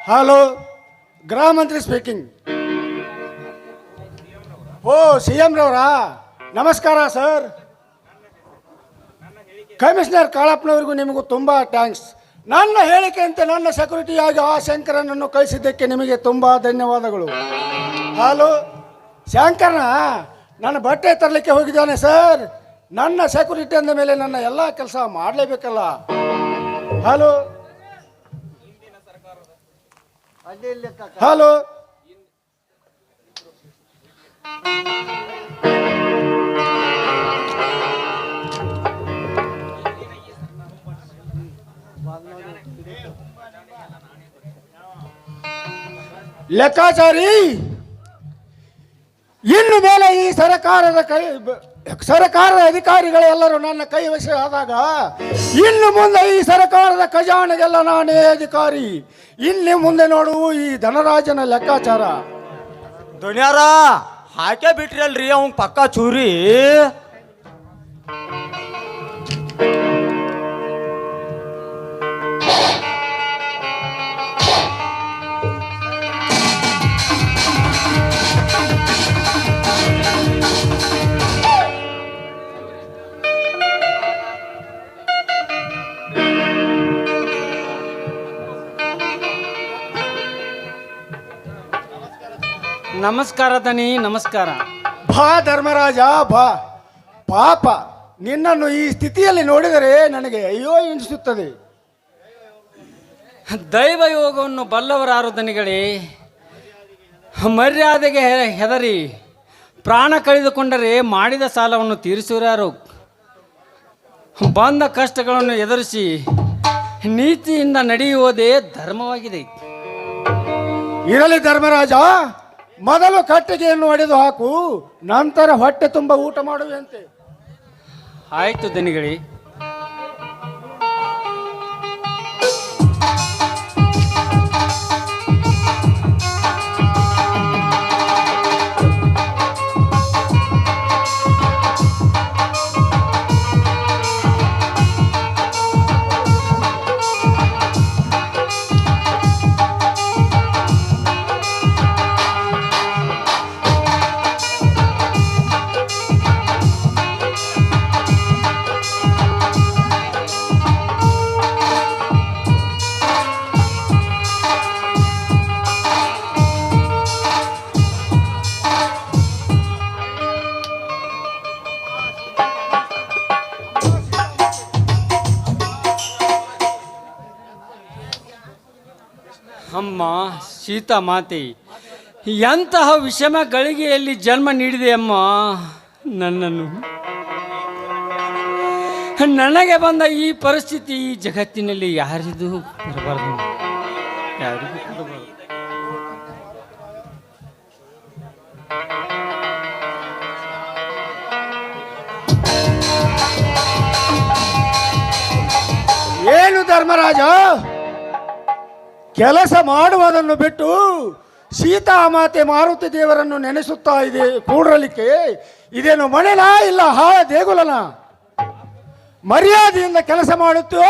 Hello, ಗೃಹ ಮಂತ್ರಿ speaking. O C M ರವರಾ, ನಮಸ್ಕಾರ sir. Commissioner ಕಾಳಪ್ಪನವ್ರಿಗೂ ನಿಮಗೂ ತುಂಬ ಥ್ಯಾಂಕ್ಸ್. ನನ್ನ ಹೇಳಿಕೆಯಂತೆ ನನ್ನ ಸೆಕ್ಯೂರಿಟಿಯಾಗಿ ಆ ಶಂಕರನನ್ನು ಕಳಿಸಿದ್ದಕ್ಕೆ ನಿಮಗೆ ತುಂಬ ಧನ್ಯವಾದಗಳು. ಹಲೋ ಶಂಕರನ ನನ್ನ ಬಟ್ಟೆ ತರಲಿಕ್ಕೆ ಹೋಗಿದ್ದಾನೆ ಸರ್. ನನ್ನ ಸೆಕ್ಯೂರಿಟಿ ಅಂದ ಮೇಲೆ ನನ್ನ ಎಲ್ಲ ಕೆಲಸ ಮಾಡಲೇಬೇಕಲ್ಲ. ಹಲೋ ಹಲೋ ಲೆಕ್ಕಾಚಾರಿ, ಇನ್ನು ಮೇಲೆ ಈ ಸರ್ಕಾರದ ಅಧಿಕಾರಿಗಳೆಲ್ಲರೂ ನನ್ನ ಕೈ ವಶ ಆದಾಗ ಇನ್ನು ಮುಂದೆ ಈ ಸರ್ಕಾರದ ಖಜಾನೆಗೆಲ್ಲ ನಾನೇ ಅಧಿಕಾರಿ. ಇನ್ನು ಮುಂದೆ ನೋಡು ಈ ಧನರಾಜನ ಲೆಕ್ಕಾಚಾರ. ದುನಿಯಾರ ಹಾಕೇ ಬಿಟ್ರಿ ಅಲ್ರಿ ಅವಂಗ ಪಕ್ಕ ಚೂರಿ. ನಮಸ್ಕಾರ ದನಿ, ನಮಸ್ಕಾರ. ಬಾ ಧರ್ಮರಾಜ ಬಾ. ಪಾಪ ನಿನ್ನನ್ನು ಈ ಸ್ಥಿತಿಯಲ್ಲಿ ನೋಡಿದರೆ ನನಗೆ ಅಯ್ಯೋ ಎನಿಸುತ್ತದೆ. ದೈವ ಯೋಗವನ್ನು ಬಲ್ಲವರಾರು ದನಿಗಳೇ. ಮರ್ಯಾದೆಗೆ ಹೆದರಿ ಪ್ರಾಣ ಕಳೆದುಕೊಂಡರೆ ಮಾಡಿದ ಸಾಲವನ್ನು ತೀರಿಸುವರಾರು. ಬಂದ ಕಷ್ಟಗಳನ್ನು ಎದುರಿಸಿ ನೀತಿಯಿಂದ ನಡೆಯುವುದೇ ಧರ್ಮವಾಗಿದೆ. ಇರಲಿ ಧರ್ಮರಾಜ, ಮೊದಲು ಕಟ್ಟಿಗೆಯನ್ನು ಒಡೆದು ಹಾಕು, ನಂತರ ಹೊಟ್ಟೆ ತುಂಬ ಊಟ ಮಾಡುವಂತೆ. ಆಯ್ತು ದನಿಗಳೇ. ಅಮ್ಮ ಸೀತಾ ಮಾತೆ, ಎಂತಹ ವಿಷಮ ಗಳಿಗೆಯಲ್ಲಿ ಜನ್ಮ ನೀಡಿದೆ ಅಮ್ಮ ನನ್ನನ್ನು. ನನಗೆ ಬಂದ ಈ ಪರಿಸ್ಥಿತಿ ಈ ಜಗತ್ತಿನಲ್ಲಿ ಯಾರಿಗೂ ಬರಬಾರ್ದು, ಯಾರಿಗೂ ಕೊಡಬಾರ್ದು. ಏನು ಧರ್ಮರಾಜ, ಕೆಲಸ ಮಾಡುವುದನ್ನು ಬಿಟ್ಟು ಸೀತಾಮಾತೆ ಮಾರುತಿ ದೇವರನ್ನು ನೆನೆಸುತ್ತಾ ಇದೆ ಕೂಡಲಿಕ್ಕೆ ಇದೇನು ಮನೆನಾ ಇಲ್ಲ ದೇಗುಲನ? ಮರ್ಯಾದೆಯಿಂದ ಕೆಲಸ ಮಾಡುತ್ತೋ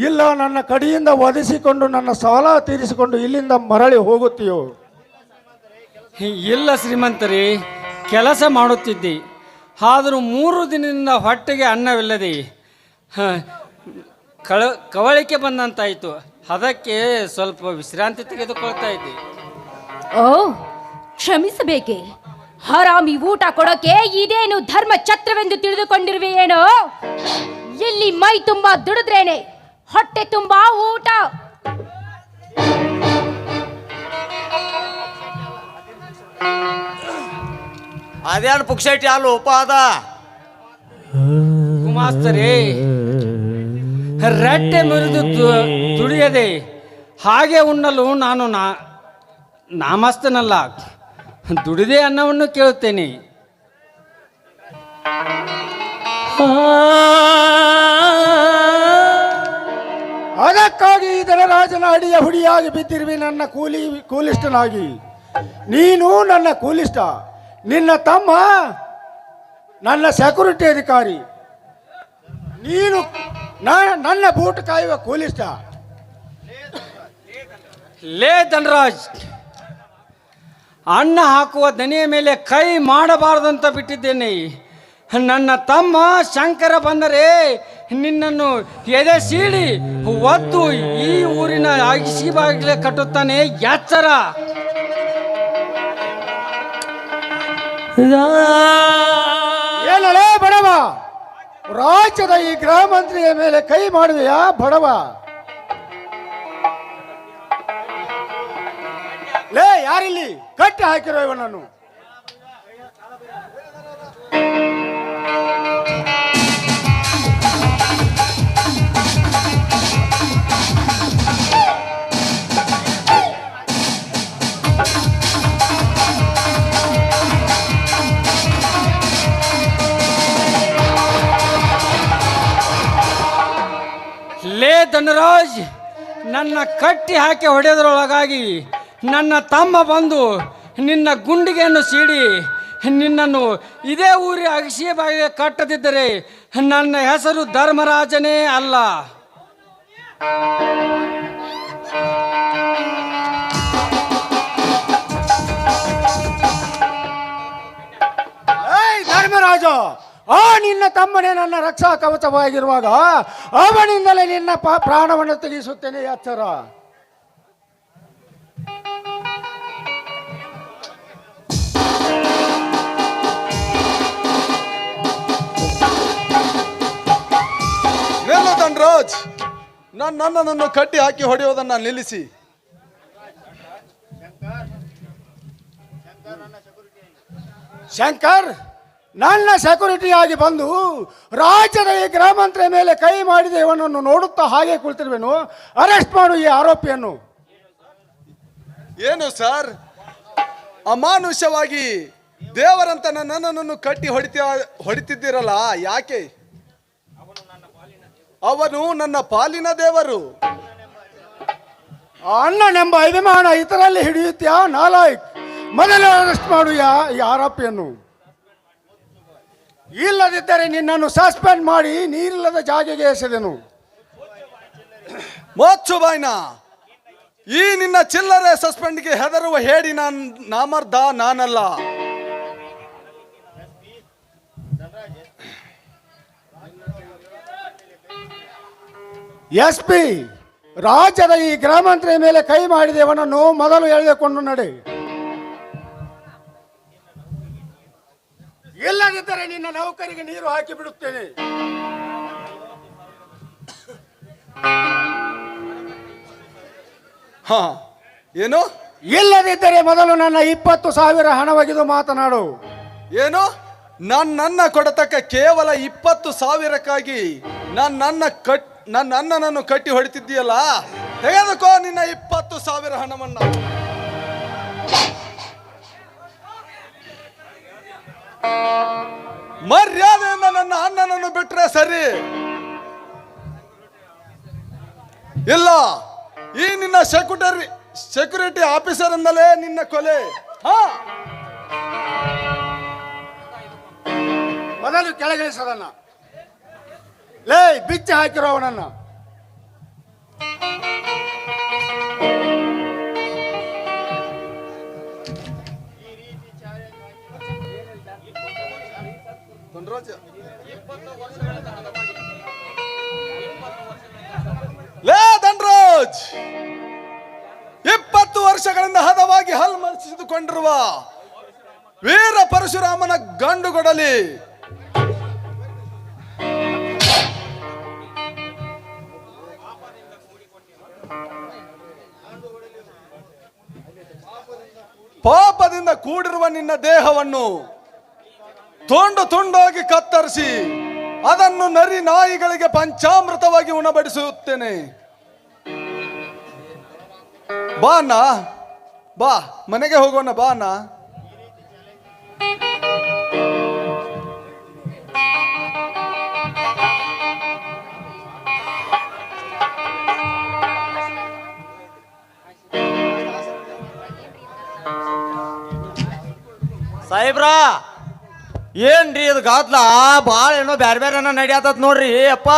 ಇಲ್ಲ ನನ್ನ ಕಡೆಯಿಂದ ಒದಿಸಿಕೊಂಡು ನನ್ನ ಸಾಲ ತೀರಿಸಿಕೊಂಡು ಇಲ್ಲಿಂದ ಮರಳಿ ಹೋಗುತ್ತೀಯೋ? ಇಲ್ಲ ಶ್ರೀಮಂತರೇ, ಕೆಲಸ ಮಾಡುತ್ತಿದ್ದೆ. ಆದರೂ 3 ದಿನದಿಂದ ಹೊಟ್ಟೆಗೆ ಅನ್ನವಿಲ್ಲದೆ ಕವಳಿಕೆ ಬಂದಂತಾಯಿತು. ಅದಕ್ಕೆ ಸ್ವಲ್ಪ ವಿಶ್ರಾಂತಿ ತೆಗೆದುಕೊಳ್ತಾ ಇದ್ದೆ. ಓ, ಕ್ಷಮಿಸಬೇಕೆ? ಹರಾಮಿ ಊಟ ಕೊಡೋಕೆ ಇದೇನು ಧರ್ಮ ಛತ್ರವೆಂದು ತಿಳಿದುಕೊಂಡಿರುವೆಯೇನೋ? ಇಲ್ಲಿ ಮೈ ತುಂಬಾ ದುಡಿದ್ರೇನೆ ಹೊಟ್ಟೆ ತುಂಬಾ ಊಟ. ಅದೇನು ಪುಕ್ಷಟಿ ಅಲ್ಲ ಉಪಾದ ಕುಮಾಸ್ತರೇ, ರಟ್ಟೆ ಮುರಿದು ದುಡಿಯದೆ ಹಾಗೆ ಉಣ್ಣಲು ನಾನು ನಾಮಸ್ತನಲ್ಲ, ದುಡಿದೆ ಅನ್ನವನ್ನು ಕೇಳುತ್ತೇನೆ. ಅದಕ್ಕಾಗಿ ಧನರಾಜನ ಅಡಿಯ ಹುಡಿಯಾಗಿ ಬಿದ್ದಿರುವೆ ನನ್ನ ಕೂಲಿಸ್ಟನಾಗಿ. ನೀನು ನನ್ನ ಕೂಲಿಸ್ಟ, ನಿನ್ನ ತಮ್ಮ ನನ್ನ ಸೆಕ್ಯೂರಿಟಿ ಅಧಿಕಾರಿ, ನೀನು ನನ್ನ ಬೂಟ್ ಕಾಯುವ ಕೂಲಿಸ್ಟ. ಲೇ ಧನರಾಜ್, ಅನ್ನ ಹಾಕುವ ದನಿಯ ಮೇಲೆ ಕೈ ಮಾಡಬಾರದಂತ ಬಿಟ್ಟಿದ್ದೇನೆ. ನನ್ನ ತಮ್ಮ ಶಂಕರ ಬಂದರೆ ನಿನ್ನನ್ನು ಎದೆ ಸೀಳಿ ಒದ್ದು ಈ ಊರಿನ ಅಗಿಸಿ ಬಾಗಿಲೆ ಕಟ್ಟುತ್ತಾನೆ, ಎಚ್ಚರ. ಏನಲೇ ಬಡವ, ರಾಜ್ಯದ ಈ ಗೃಹ ಮಂತ್ರಿಯ ಮೇಲೆ ಕೈ ಮಾಡುವೆಯಾ ಬಡವ? ಲೇ, ಯಾರಿಲ್ಲಿ ಕಟ್ಟಿ ಹಾಕಿರೋ ಇವನನ್ನು? ಲೇ ಧನರಾಜ್, ನನ್ನ ಕಟ್ಟಿ ಹಾಕಿ ಹೊಡೆಯೋದ್ರೊಳಗಾಗಿ ನನ್ನ ತಮ್ಮ ಬಂದು ನಿನ್ನ ಗುಂಡಿಗೆಯನ್ನು ಸೀಡಿ ನಿನ್ನನ್ನು ಇದೇ ಊರಿ ಅಗಸಿಯ ಬಾಯಿಗೆ ಕಟ್ಟದಿದ್ದರೆ ನನ್ನ ಹೆಸರು ಧರ್ಮರಾಜನೇ ಅಲ್ಲ. ಏಯ್ ಧರ್ಮರಾಜ, ಆ ನಿನ್ನ ತಮ್ಮನೇ ನನ್ನ ರಕ್ಷಾ ಕವಚವಾಗಿರುವಾಗ ಅವನಿಂದಲೇ ನಿನ್ನ ಪ್ರಾಣವನ್ನು ತೆಗೆಸುತ್ತೇನೆ, ಎಚ್ಚರ. ನಿಲ್ಲು ಧನರಾಜ್, ನನ್ನನ್ನು ಕಟ್ಟಿ ಹಾಕಿ ಹೊಡೆಯೋದನ್ನ ನಿಲ್ಲಿಸಿ. ಶಂಕರ್, ನನ್ನ ಸೆಕ್ಯೂರಿಟಿಯಾಗಿ ಬಂದು ರಾಜ್ಯದ ಈ ಗೃಹ ಮಂತ್ರಿಯ ಮೇಲೆ ಕೈ ಮಾಡಿದ ಇವನನ್ನು ನೋಡುತ್ತಾ ಹಾಗೆ ಕುಳಿತಿರುವೆನು. ಅರೆಸ್ಟ್ ಮಾಡು ಈ ಆರೋಪಿಯನ್ನು. ಏನು ಸರ್, ಅಮಾನುಷವಾಗಿ ದೇವರಂತ ನನ್ನನ್ನು ಕಟ್ಟಿ ಹೊಡಿತಿದ್ದೀರಲ್ಲ, ಯಾಕೆ? ಅವನು ನನ್ನ ಪಾಲಿನ ದೇವರು. ಅಣ್ಣನೆಂಬ ಅಭಿಮಾನ ಇತರಲ್ಲಿ ಹಿಡಿಯುತ್ತ್ಯಾ ನಾಲಾಯಕ್? ಮೊದಲು ಅರೆಸ್ಟ್ ಮಾಡು ಈ ಆರೋಪಿಯನ್ನು. ಇಲ್ಲದಿದ್ದರೆ ನಿನ್ನನ್ನು ಸಸ್ಪೆಂಡ್ ಮಾಡಿ ನೀರಿಲ್ಲದ ಜಾಗೆಗೆ ಎಸೆದೆನು. ಮೋಚ್ಚು ಬಾಯ್ನ, ಈ ನಿನ್ನ ಚಿಲ್ಲರೆ ಸಸ್ಪೆಂಡ್ಗೆ ಹೆದರುವ ಹೇಳಿ ನಾಮರ್ದ ನಾನಲ್ಲ. SP, ರಾಜ್ಯದ ಈ ಗೃಹ ಮಂತ್ರಿಯ ಮೇಲೆ ಕೈ ಮಾಡಿದವನನ್ನು ಮೊದಲು ಎಳೆದುಕೊಂಡು ನಡೆ. ಇಲ್ಲದಿದ್ದರೆ ನಿನ್ನ ನೌಕರಿಗೆ ನೀರು ಹಾಕಿ ಬಿಡುತ್ತೇನೆ. ಹಾ, ಏನು? ಇಲ್ಲದಿದ್ದರೆ ಮೊದಲು ನನ್ನ 20,000 ಹಣ ಒಗೆದು ಮಾತನಾಡು. ಏನು? ನನ್ನ ಕೊಡತಕ್ಕ ಕೇವಲ 20,000ಕ್ಕಾಗಿ ನನ್ನ ಅಣ್ಣನನ್ನು ಕಟ್ಟಿ ಹೊಡಿತಿದ್ದೀಯಲ್ಲ, ತೆಗೆದುಕೋ ನಿನ್ನ 20,000 ಹಣವನ್ನ. ಮರ್ಯಾದೆಯಿಂದ ನನ್ನ ಅಣ್ಣನನ್ನು ಬಿಟ್ರೆ ಸರಿ. ಇಲ್ಲ, ಈ ನಿನ್ನ ಸೆಕ್ಯೂರಿಟಿ ಆಫೀಸರ್ ಇಂದಲೇ ನಿನ್ನ ಕೊಲೆ. ಹಾ, ಮೊದಲು ಕೆಳಗಿಳಿಸದನ್ನ. ಲೇ, ಬಿಚ್ಚಿ ಹಾಕಿರೋ ಅವನನ್ನ. ಲೇ ಧನರಾಜ್, 20 ವರ್ಷಗಳಿಂದ ಹದವಾಗಿ ಹಲ್ಮರಿಸಿದುಕೊಂಡಿರುವ ವೀರ ಪರಶುರಾಮನ ಗಂಡುಗೊಡಲಿ ಪಾಪದಿಂದ ಕೂಡಿರುವ ನಿನ್ನ ದೇಹವನ್ನು ತುಂಡು ತುಂಡಾಗಿ ಕತ್ತರಿಸಿ ಅದನ್ನು ನರಿ ನಾಯಿಗಳಿಗೆ ಪಂಚಾಮೃತವಾಗಿ ಉಣಬಡಿಸುತ್ತೇನೆ. ಬಾ ಅಣ್ಣ, ಬಾ ಮನೆಗೆ ಹೋಗೋಣ, ಬಾ ಅಣ್ಣ. ಸಾಹೇಬ್ರ, ಏನ್ರಿ ಇದು ಗಾತ್ಲ? ಭಾಳ ಏನೋ ಬ್ಯಾರೆ ಬ್ಯಾರೆ ನಡೆಯತ್ತ ನೋಡ್ರಿ ಅಪ್ಪ.